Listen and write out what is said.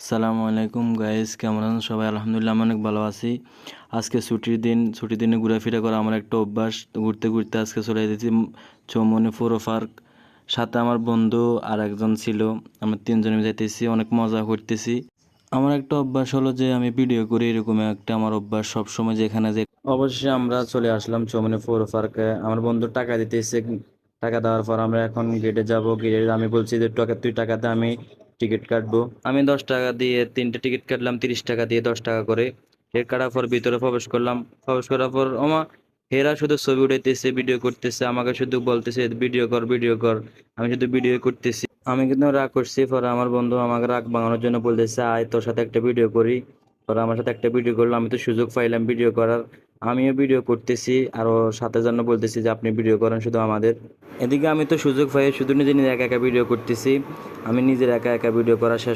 সালামু আলাইকুম গাইস, কেমন আছেন সবাই? আলহামদুলিল্লাহ আমি অনেক ভালো আছি। আজকে ছুটির দিনে ঘোরাফেরা করা আমার একটা অভ্যাস। তো ঘুরতে ঘুরতে আজকে চলে যেতেছি চৌমনি পুরো পার্ক। সাথে আমার বন্ধু আর একজন ছিল। আমরা তিনজনে যাইতেছি, অনেক মজা করতেছি। আমার একটা অভ্যাস হলো যে আমি ভিডিও করি, এরকম একটা আমার অভ্যাস সবসময় যেখানে যে। অবশ্যই আমরা চলে আসলাম চৌমনি পুরো পার্কে। আমার বন্ধু টাকা দিতেছে, টাকা দেওয়ার পর আমরা এখন গেটে যাব। গেটে আমি বলছি যে তুই টাকা দে, আমি টিকিট কাটবো। আমি 10 টাকা দিয়ে 3টে টিকিট কাটলাম, 30 টাকা দিয়ে 10 টাকা করে। টিকিট কাটার পর ভিতরে প্রবেশ করলাম। প্রবেশ করার পর হেরা শুধু ছবি উঠাইতেছে, ভিডিও করতেছে, আমাকে শুধু বলতেছে ভিডিও কর ভিডিও কর। আমি শুধু ভিডিও করতেছি। আমি কিন্তু রাগ করছি। পরে আমার বন্ধু আমাকে রাগ ভাঙানোর জন্য বলতেছে, আয় তোর সাথে একটা ভিডিও করি। পরে আমার সাথে একটা ভিডিও করলো, আমি তো সুযোগ পাইলাম ভিডিও করার। আমিও ভিডিও করতেছি, আরো সাথে জন্য বলতেছি যে আপনি ভিডিও করেন শুধু আমাদের। এদিকে আমি তো সুযোগ পাই শুধু নিজে নিজে একা একা ভিডিও করতেছি। আমি নিজের একা একা ভিডিও করা শেষ